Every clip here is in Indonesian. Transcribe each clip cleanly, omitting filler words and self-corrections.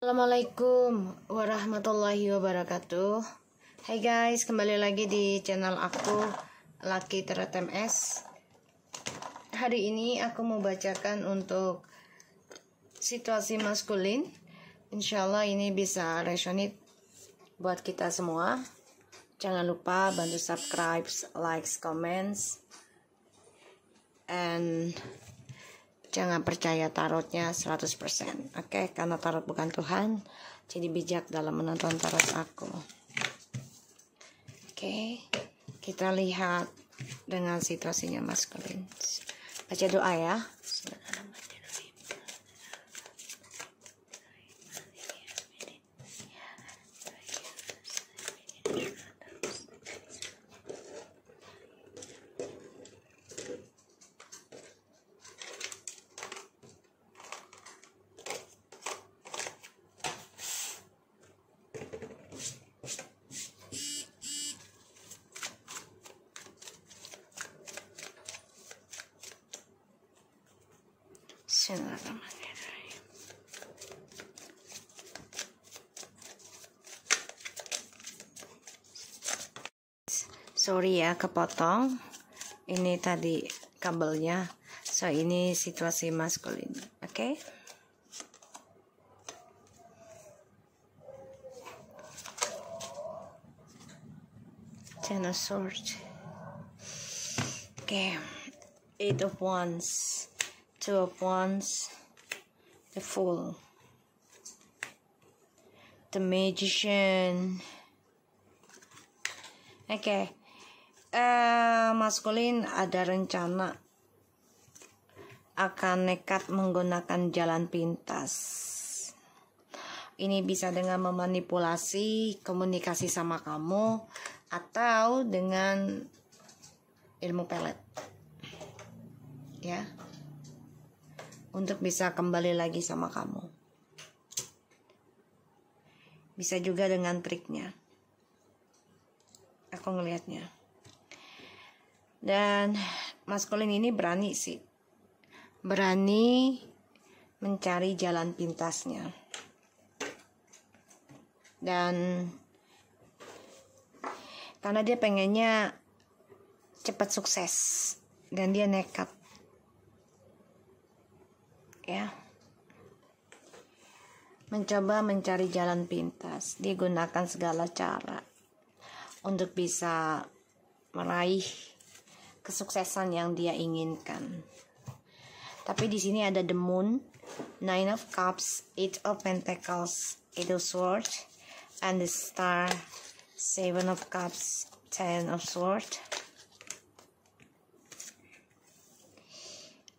Assalamualaikum warahmatullahi wabarakatuh. Hai guys, kembali lagi di channel aku Lucky Tarot MS. Hari ini aku mau bacakan untuk situasi maskulin. Insyaallah ini bisa resonate buat kita semua. Jangan lupa bantu subscribe, likes, comments, and jangan percaya tarotnya 100%. Oke, karena tarot bukan Tuhan. Jadi bijak dalam menonton tarot aku. Oke, kita lihat dengan situasinya maskulin. Baca doa ya. Sorry ya kepotong. Ini tadi kabelnya. So ini situasi maskulin. Oke. Ten of Swords. Oke. Eight of Wands. Two of Wands. The Fool. The Magician. Oke. Maskulin ada rencana akan nekat menggunakan jalan pintas. Ini bisa dengan memanipulasi komunikasi sama kamu atau dengan ilmu pelet. Ya. Untuk bisa kembali lagi sama kamu. Bisa juga dengan triknya. Aku ngelihatnya. Dan maskulin ini berani sih. Berani mencari jalan pintasnya. Dan karena dia pengennya cepat sukses. Dan dia nekat. Ya. Mencoba mencari jalan pintas. Dia gunakan segala cara untuk bisa meraih kesuksesan yang dia inginkan. Tapi di sini ada the Moon, Nine of Cups, Eight of Pentacles, Eight of Swords, and the Star, Seven of Cups, Ten of Swords.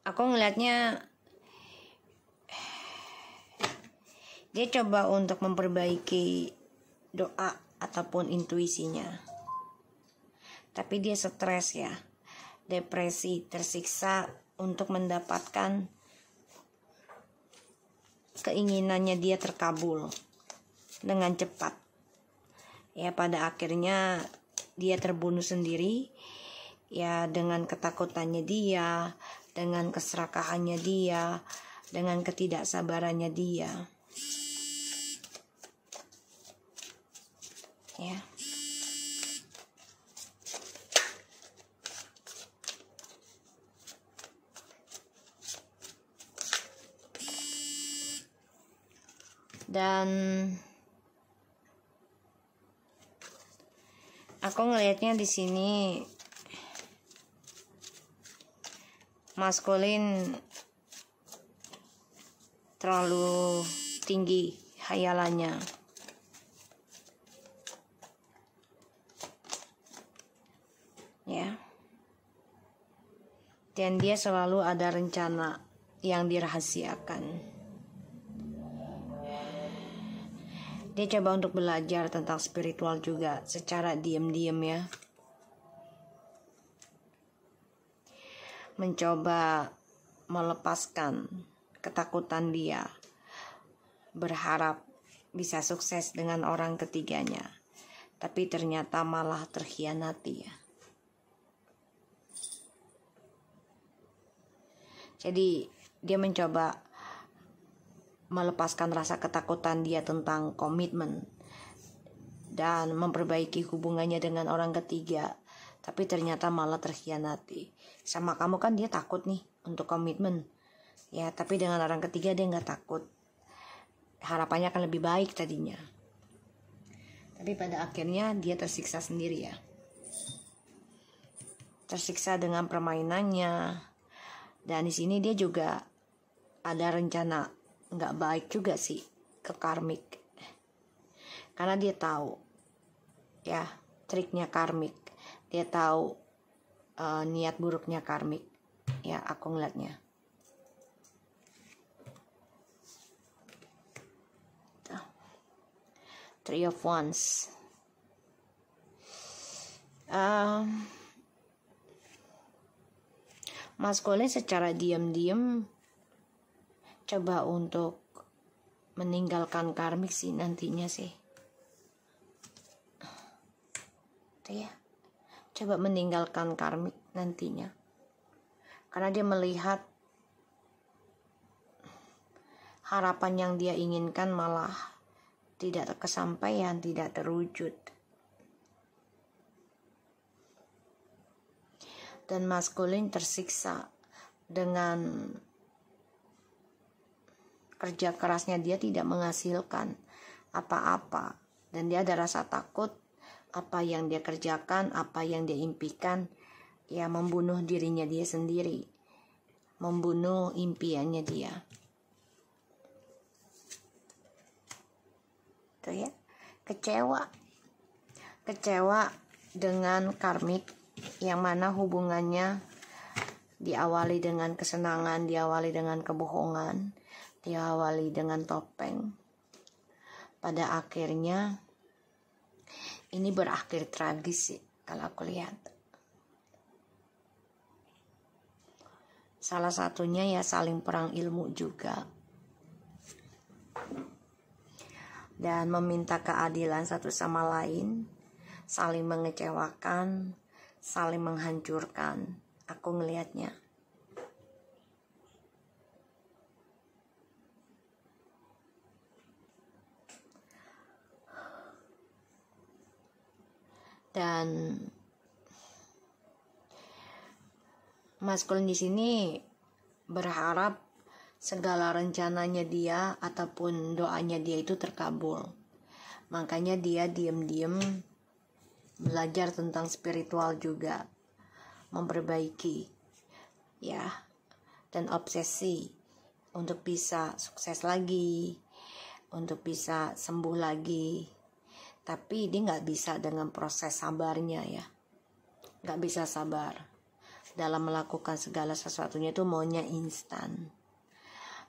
Aku ngelihatnya dia coba untuk memperbaiki doa ataupun intuisinya. Tapi dia stres ya. Depresi, tersiksa untuk mendapatkan keinginannya dia terkabul dengan cepat. Ya pada akhirnya dia terbunuh sendiri. Ya dengan ketakutannya dia, dengan keserakahannya dia, dengan ketidaksabarannya dia. Ya. Dan aku ngelihatnya di sini maskulin terlalu tinggi hayalannya. Ya. Dan dia selalu ada rencana yang dirahasiakan. Dia coba untuk belajar tentang spiritual juga secara diam-diam ya. Mencoba melepaskan ketakutan dia. Berharap bisa sukses dengan orang ketiganya. Tapi ternyata malah terkhianati ya. Jadi dia mencoba melepaskan rasa ketakutan dia tentang komitmen dan memperbaiki hubungannya dengan orang ketiga, tapi ternyata malah terkhianati. Sama kamu kan dia takut nih untuk komitmen, ya, tapi dengan orang ketiga dia nggak takut. Harapannya akan lebih baik tadinya, tapi pada akhirnya dia tersiksa sendiri ya. Tersiksa dengan permainannya, dan di sini dia juga ada rencana nggak baik juga sih ke karmik, karena dia tahu ya triknya karmik, dia tahu niat buruknya karmik ya. Aku ngeliatnya Three of Wands. Maskulin secara diam-diam coba untuk meninggalkan karmik sih nantinya sih. Tuh ya, coba meninggalkan karmik nantinya. Karena dia melihat harapan yang dia inginkan malah tidak kesampaian, tidak terwujud. Dan maskulin tersiksa dengan kerja kerasnya dia tidak menghasilkan apa-apa, dan dia ada rasa takut apa yang dia kerjakan, apa yang dia impikan ya membunuh dirinya dia sendiri, membunuh impiannya dia. Tuh ya, kecewa dengan karmik yang mana hubungannya diawali dengan kesenangan, diawali dengan kebohongan, diawali dengan topeng. Pada akhirnya ini berakhir tragis sih kalau aku lihat. Salah satunya ya saling perang ilmu juga, dan meminta keadilan satu sama lain, saling mengecewakan, saling menghancurkan. Aku ngelihatnya. Dan maskulin di sini berharap segala rencananya dia ataupun doanya dia itu terkabul. Makanya dia diam-diam belajar tentang spiritual juga, memperbaiki ya, dan obsesi untuk bisa sukses lagi, untuk bisa sembuh lagi. Tapi dia nggak bisa dengan proses sabarnya ya, nggak bisa sabar dalam melakukan segala sesuatunya, itu maunya instan.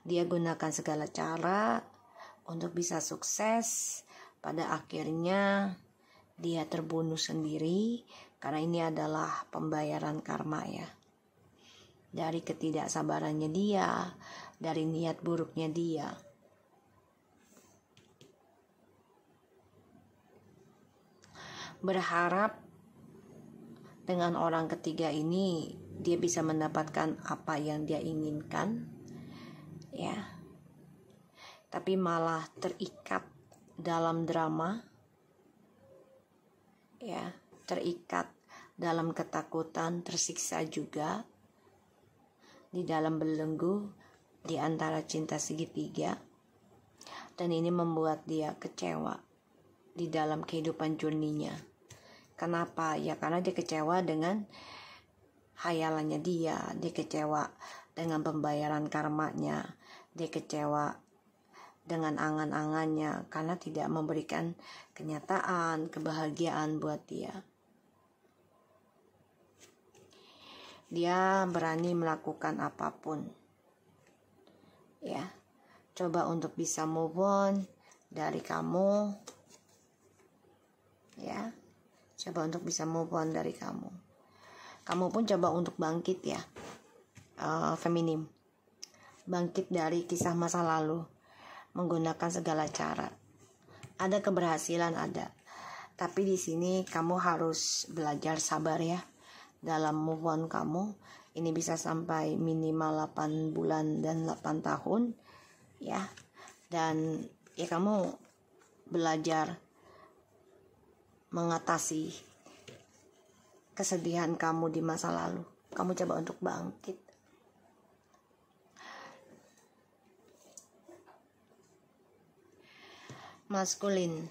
Dia gunakan segala cara untuk bisa sukses, pada akhirnya dia terbunuh sendiri karena ini adalah pembayaran karma ya, dari ketidaksabarannya dia, dari niat buruknya dia. Berharap dengan orang ketiga ini dia bisa mendapatkan apa yang dia inginkan ya, tapi malah terikat dalam drama ya, terikat dalam ketakutan, tersiksa juga di dalam belenggu di antara cinta segitiga, dan ini membuat dia kecewa di dalam kehidupan journey-nya. Kenapa? Ya karena dia kecewa dengan hayalannya dia kecewa dengan pembayaran karmanya, dia kecewa dengan angan-angannya karena tidak memberikan kenyataan, kebahagiaan buat dia. Dia berani melakukan apapun ya, coba untuk bisa move on dari kamu ya, coba untuk bisa move on dari kamu. Kamu pun coba untuk bangkit ya, feminim, bangkit dari kisah masa lalu menggunakan segala cara. Ada keberhasilan, ada, tapi di sini kamu harus belajar sabar ya dalam move on kamu. Ini bisa sampai minimal 8 bulan dan 8 tahun ya, dan ya kamu belajar mengatasi kesedihan kamu di masa lalu. Kamu coba untuk bangkit. Maskulin,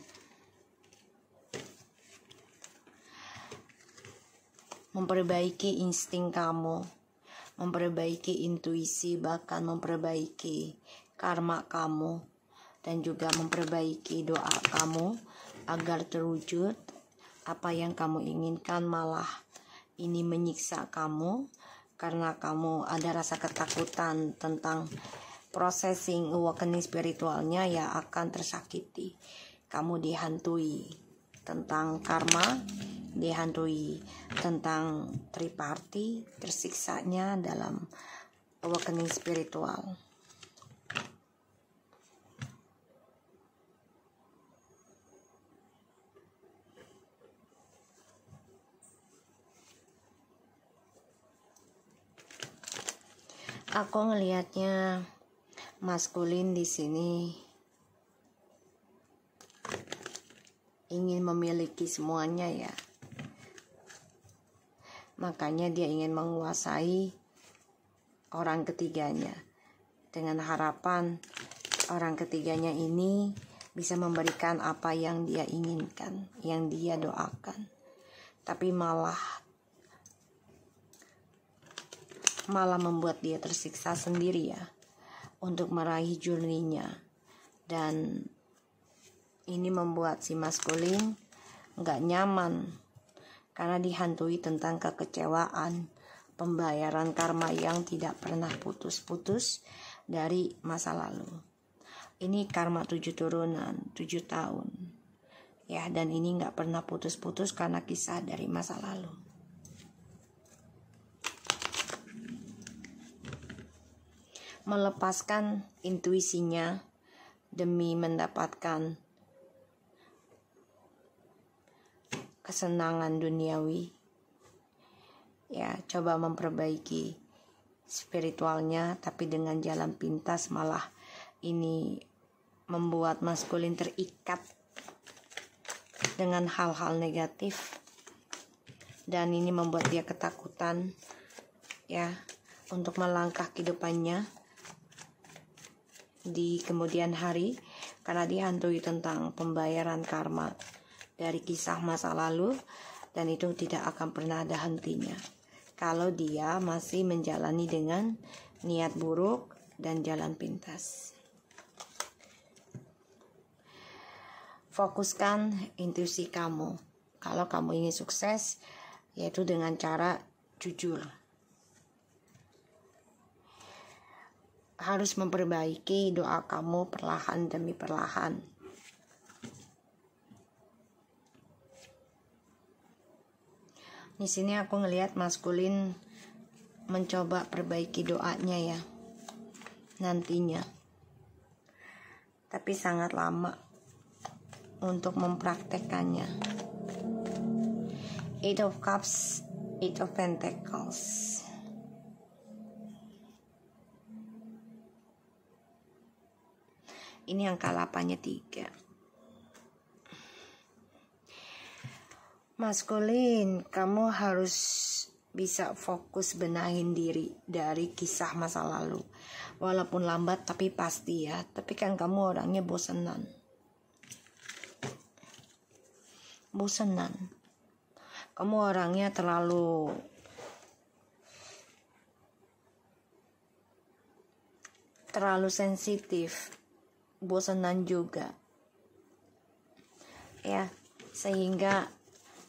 memperbaiki insting kamu, memperbaiki intuisi, bahkan memperbaiki karma kamu, dan juga memperbaiki doa kamu agar terwujud apa yang kamu inginkan. Malah ini menyiksa kamu karena kamu ada rasa ketakutan tentang processing awakening spiritualnya, ya akan tersakiti. Kamu dihantui tentang karma, dihantui tentang triparti, tersiksanya dalam awakening spiritual. Aku ngelihatnya maskulin di sini ingin memiliki semuanya ya. Makanya dia ingin menguasai orang ketiganya dengan harapan orang ketiganya ini bisa memberikan apa yang dia inginkan, yang dia doakan. Tapi malah membuat dia tersiksa sendiri ya untuk meraih journey-nya. Dan ini membuat si maskulin gak nyaman karena dihantui tentang kekecewaan, pembayaran karma yang tidak pernah putus-putus dari masa lalu. Ini karma 7 turunan, 7 tahun ya, dan ini gak pernah putus-putus karena kisah dari masa lalu. Melepaskan intuisinya demi mendapatkan kesenangan duniawi. Ya, coba memperbaiki spiritualnya, tapi dengan jalan pintas malah ini membuat maskulin terikat dengan hal-hal negatif, dan ini membuat dia ketakutan ya untuk melangkah kehidupannya di kemudian hari karena dihantui tentang pembayaran karma dari kisah masa lalu, dan itu tidak akan pernah ada hentinya kalau dia masih menjalani dengan niat buruk dan jalan pintas. Fokuskan intuisi kamu. Kalau kamu ingin sukses, yaitu dengan cara jujur. Harus memperbaiki doa kamu perlahan demi perlahan. Di sini aku ngelihat maskulin mencoba perbaiki doanya ya nantinya, tapi sangat lama untuk mempraktekkannya. Eight of Cups, Eight of Pentacles. Ini angka 8-nya 3. Maskulin, kamu harus bisa fokus benahin diri dari kisah masa lalu. Walaupun lambat tapi pasti ya. Tapi kan kamu orangnya bosenan. Kamu orangnya terlalu sensitif, bosenan juga ya, sehingga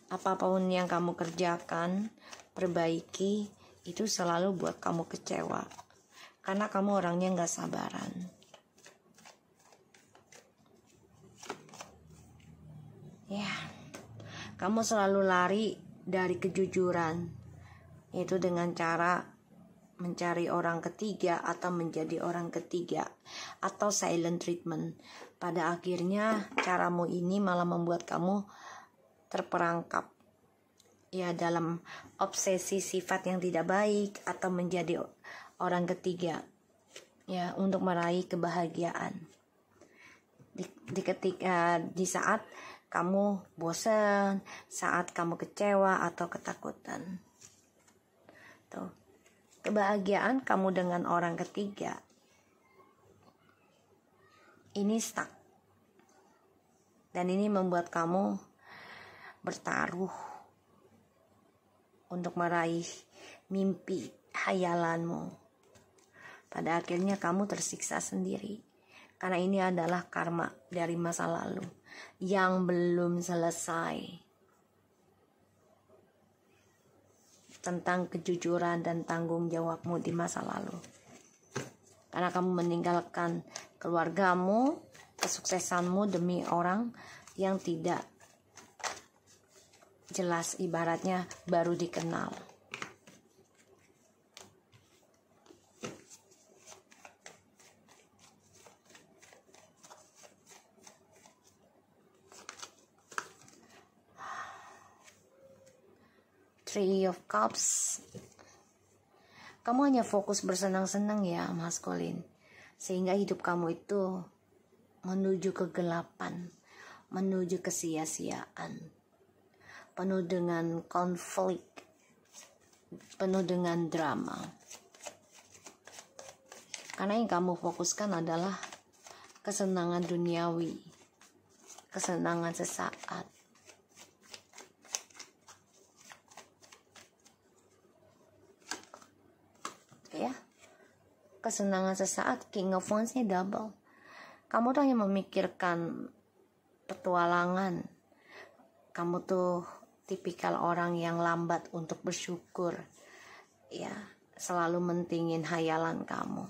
apapun yang kamu kerjakan, perbaiki, itu selalu buat kamu kecewa karena kamu orangnya gak sabaran ya. Kamu selalu lari dari kejujuran, yaitu dengan cara mencari orang ketiga atau menjadi orang ketiga atau silent treatment. Pada akhirnya caramu ini malah membuat kamu terperangkap ya dalam obsesi sifat yang tidak baik atau menjadi orang ketiga ya untuk meraih kebahagiaan. di saat kamu bosan, saat kamu kecewa atau ketakutan. Tuh, kebahagiaan kamu dengan orang ketiga ini stuck. Dan ini membuat kamu bertaruh untuk meraih mimpi hayalanmu. Pada akhirnya kamu tersiksa sendiri. Karena ini adalah karma dari masa lalu yang belum selesai. Tentang kejujuran dan tanggung jawabmu di masa lalu. Karena kamu meninggalkan keluargamu, kesuksesanmu demi orang yang tidak jelas, ibaratnya baru dikenal. Three of Cups. Kamu hanya fokus bersenang-senang ya, maskulin. Sehingga hidup kamu itu menuju kegelapan, menuju kesia-siaan, penuh dengan konflik, penuh dengan drama. Karena yang kamu fokuskan adalah kesenangan duniawi, kesenangan sesaat. Ya, kesenangan sesaat. King of Wands-nya double. Kamu tuh hanya memikirkan petualangan. Kamu tuh tipikal orang yang lambat untuk bersyukur. Ya, selalu mentingin hayalan kamu.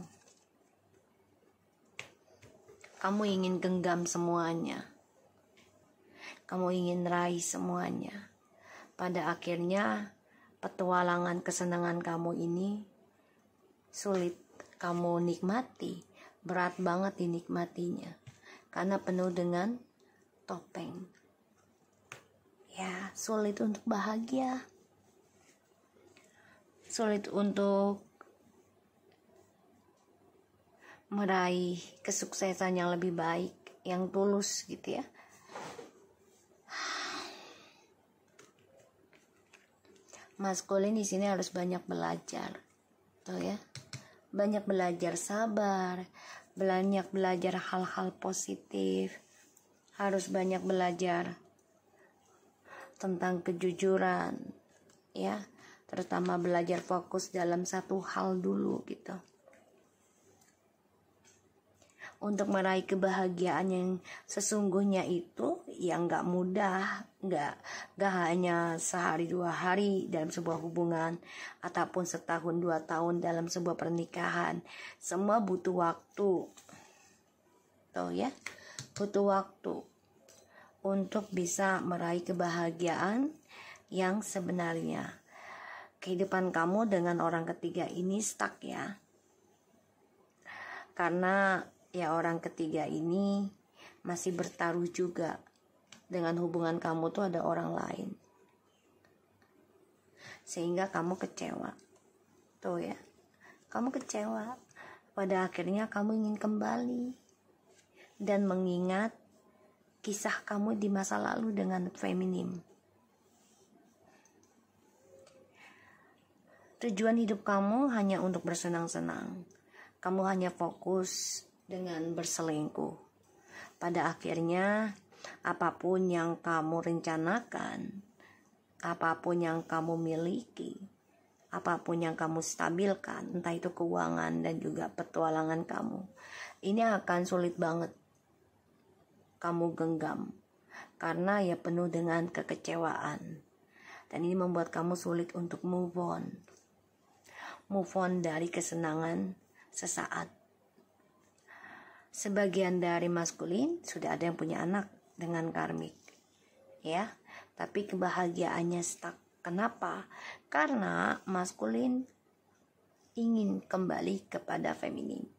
Kamu ingin genggam semuanya. Kamu ingin raih semuanya. Pada akhirnya petualangan kesenangan kamu ini sulit kamu nikmati, berat banget dinikmatinya karena penuh dengan topeng. Ya, sulit untuk bahagia, sulit untuk meraih kesuksesan yang lebih baik, yang tulus gitu ya. Maskulin di sini harus banyak belajar, tuh ya. Banyak belajar sabar, banyak belajar hal-hal positif, harus banyak belajar tentang kejujuran, ya, terutama belajar fokus dalam satu hal dulu gitu. Untuk meraih kebahagiaan yang sesungguhnya itu yang gak mudah, gak hanya sehari dua hari dalam sebuah hubungan ataupun setahun 2 tahun dalam sebuah pernikahan. Semua butuh waktu, tuh ya, butuh waktu untuk bisa meraih kebahagiaan yang sebenarnya. Kehidupan kamu dengan orang ketiga ini stuck ya, karena ya orang ketiga ini masih bertaruh juga dengan hubungan kamu tuh ada orang lain, sehingga kamu kecewa, tuh ya, kamu kecewa. Pada akhirnya kamu ingin kembali dan mengingat kisah kamu di masa lalu dengan feminim. Tujuan hidup kamu hanya untuk bersenang-senang. Kamu hanya fokus dengan berselingkuh. Pada akhirnya, apapun yang kamu rencanakan, apapun yang kamu miliki, apapun yang kamu stabilkan, entah itu keuangan dan juga petualangan kamu, ini akan sulit banget kamu genggam. Karena ya penuh dengan kekecewaan. Dan ini membuat kamu sulit untuk move on. Move on dari kesenangan sesaat. Sebagian dari maskulin sudah ada yang punya anak dengan karmik, ya, tapi kebahagiaannya stuck. Kenapa? Karena maskulin ingin kembali kepada feminim,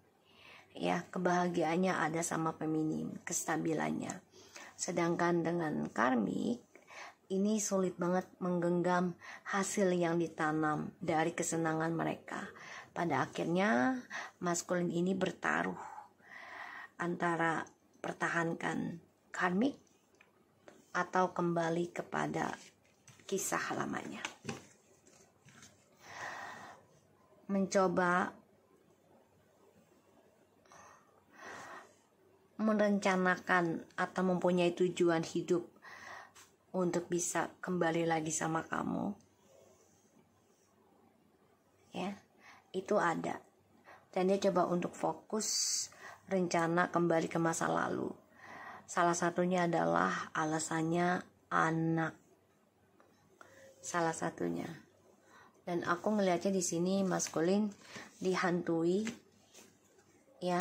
ya, kebahagiaannya ada sama feminim, kestabilannya. Sedangkan dengan karmik ini sulit banget menggenggam hasil yang ditanam dari kesenangan mereka. Pada akhirnya maskulin ini bertaruh antara pertahankan karmik atau kembali kepada kisah lamanya. Mencoba merencanakan atau mempunyai tujuan hidup untuk bisa kembali lagi sama kamu, ya, itu ada. Dan dia coba untuk fokus rencana kembali ke masa lalu. Salah satunya adalah alasannya anak, salah satunya. Dan aku ngelihatnya di sini maskulin dihantui, ya,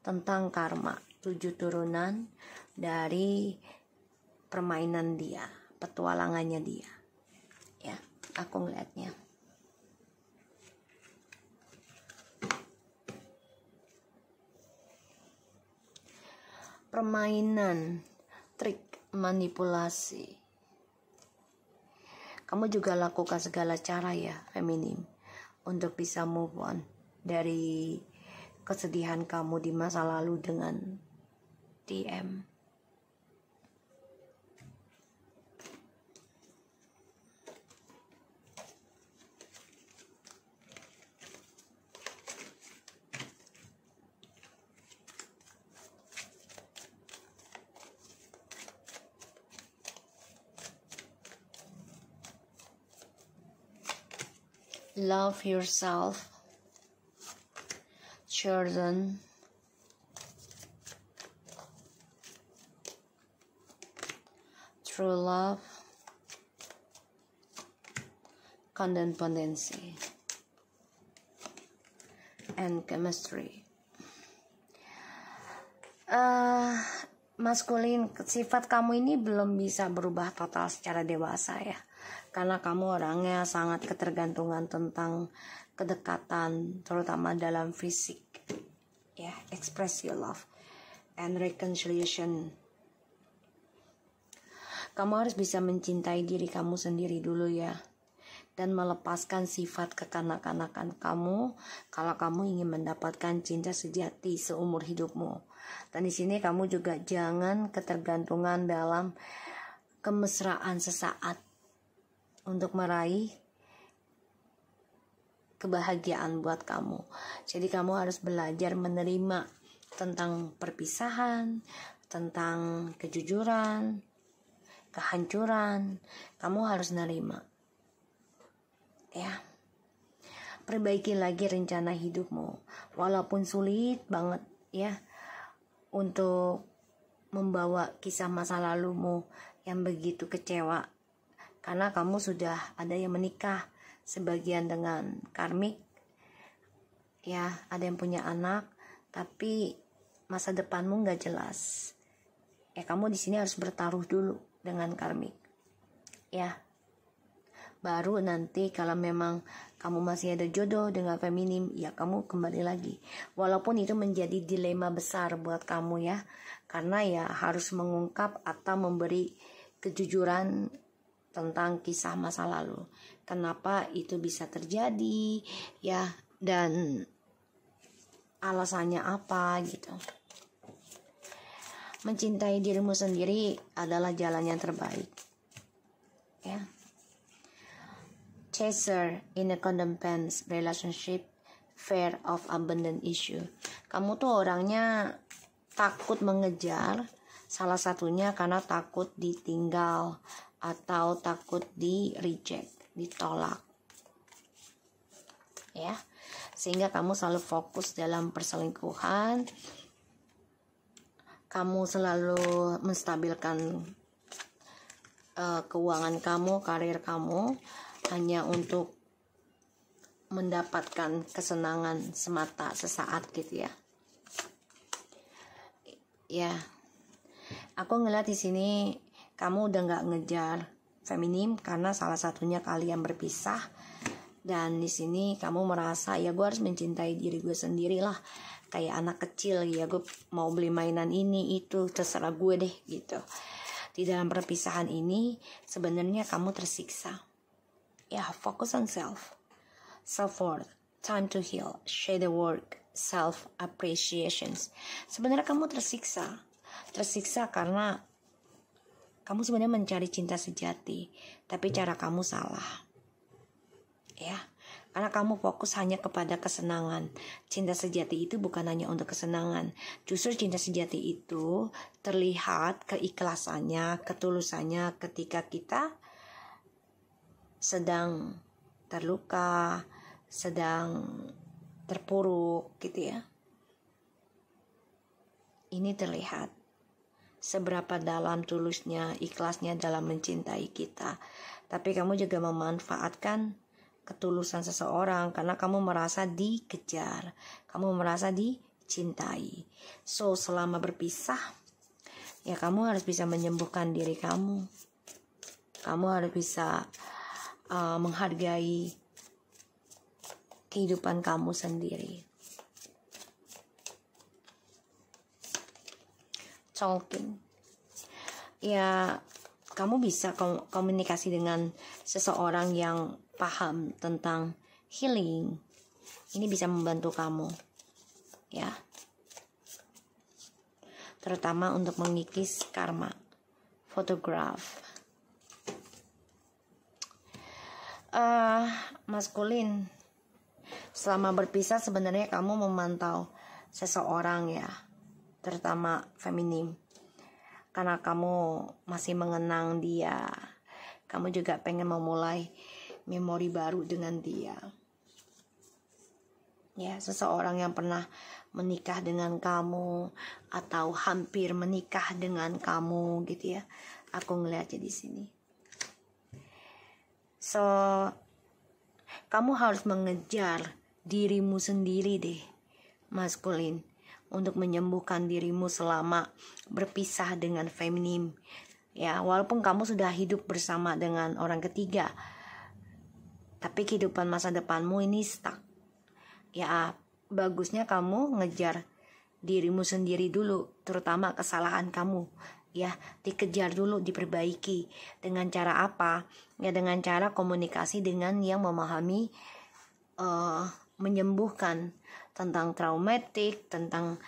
tentang karma, 7 turunan dari permainan dia, petualangannya dia, ya, aku ngelihatnya. Permainan, trik, manipulasi. Kamu juga lakukan segala cara ya, feminim, untuk bisa move on dari kesedihan kamu di masa lalu dengan TM. Love yourself, children, true love, codependency, and chemistry. Maskulin, sifat kamu ini belum bisa berubah total secara dewasa ya, karena kamu orangnya sangat ketergantungan tentang kedekatan, terutama dalam fisik, ya, express your love and reconciliation. Kamu harus bisa mencintai diri kamu sendiri dulu ya, dan melepaskan sifat kekanak-kanakan kamu kalau kamu ingin mendapatkan cinta sejati seumur hidupmu. Dan di sini kamu juga jangan ketergantungan dalam kemesraan sesaat untuk meraih kebahagiaan buat kamu. Jadi kamu harus belajar menerima tentang perpisahan, tentang kejujuran, kehancuran. Kamu harus nerima, ya. Perbaiki lagi rencana hidupmu, walaupun sulit banget ya untuk membawa kisah masa lalumu yang begitu kecewa, karena kamu sudah ada yang menikah, sebagian dengan karmik, ya, ada yang punya anak, tapi masa depanmu nggak jelas. Ya, kamu di sini harus bertaruh dulu dengan karmik, ya. Baru nanti kalau memang kamu masih ada jodoh dengan feminim, ya kamu kembali lagi. Walaupun itu menjadi dilema besar buat kamu ya, karena ya harus mengungkap atau memberi kejujuran tentang kisah masa lalu. Kenapa itu bisa terjadi ya, dan alasannya apa gitu. Mencintai dirimu sendiri adalah jalan yang terbaik, ya. Chaser in a codependent relationship, fear of abandon issue. Kamu tuh orangnya takut mengejar, salah satunya karena takut ditinggal atau takut di reject, ditolak, ya. Sehingga kamu selalu fokus dalam perselingkuhan. Kamu selalu menstabilkan keuangan kamu, karir kamu, hanya untuk mendapatkan kesenangan semata sesaat gitu ya. Ya, aku ngeliat di sini kamu udah nggak ngejar feminim karena salah satunya kalian berpisah, dan di sini kamu merasa ya gue harus mencintai diri gue sendiri lah, kayak anak kecil ya, gue mau beli mainan ini itu terserah gue deh gitu. Di dalam perpisahan ini sebenarnya kamu tersiksa. Ya, focus on self-worth, time to heal, share the work, self-appreciations. Sebenarnya kamu tersiksa tersiksa karena kamu sebenarnya mencari cinta sejati, tapi cara kamu salah. Ya, karena kamu fokus hanya kepada kesenangan. Cinta sejati itu bukan hanya untuk kesenangan. Justru cinta sejati itu terlihat keikhlasannya, ketulusannya ketika kita sedang terluka, sedang terpuruk gitu ya. Ini terlihat seberapa dalam tulusnya, ikhlasnya dalam mencintai kita. Tapi kamu juga memanfaatkan ketulusan seseorang karena kamu merasa dikejar, kamu merasa dicintai. So, selama berpisah, ya kamu harus bisa menyembuhkan diri kamu. Kamu harus bisa menghargai kehidupan kamu sendiri. Talking. Ya, kamu bisa komunikasi dengan seseorang yang paham tentang healing. Ini bisa membantu kamu, ya. Terutama untuk mengikis karma. Photograph. Maskulin. Selama berpisah sebenarnya kamu memantau seseorang ya, terutama feminim. Karena kamu masih mengenang dia, kamu juga pengen memulai memori baru dengan dia. Ya, seseorang yang pernah menikah dengan kamu atau hampir menikah dengan kamu gitu ya. Aku ngeliatnya di sini. So, kamu harus mengejar dirimu sendiri deh, maskulin, untuk menyembuhkan dirimu selama berpisah dengan feminim. Ya, walaupun kamu sudah hidup bersama dengan orang ketiga, tapi kehidupan masa depanmu ini stuck. Ya, bagusnya kamu ngejar dirimu sendiri dulu, terutama kesalahan kamu. Ya, dikejar dulu, diperbaiki. Dengan cara apa? Ya, dengan cara komunikasi dengan yang memahami, menyembuhkan tentang traumatik, tentang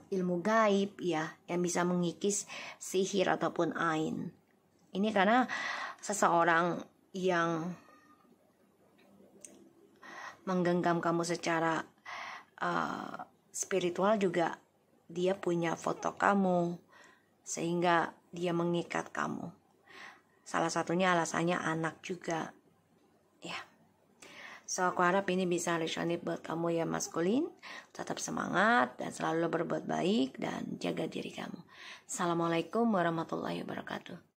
ilmu gaib ya, yang bisa mengikis sihir ataupun ain. Ini karena seseorang yang menggenggam kamu secara spiritual juga, dia punya foto kamu sehingga dia mengikat kamu. Salah satunya alasannya anak juga ya. So, aku harap ini bisa resonate buat kamu ya maskulin. Tetap semangat dan selalu berbuat baik dan jaga diri kamu. Assalamualaikum warahmatullahi wabarakatuh.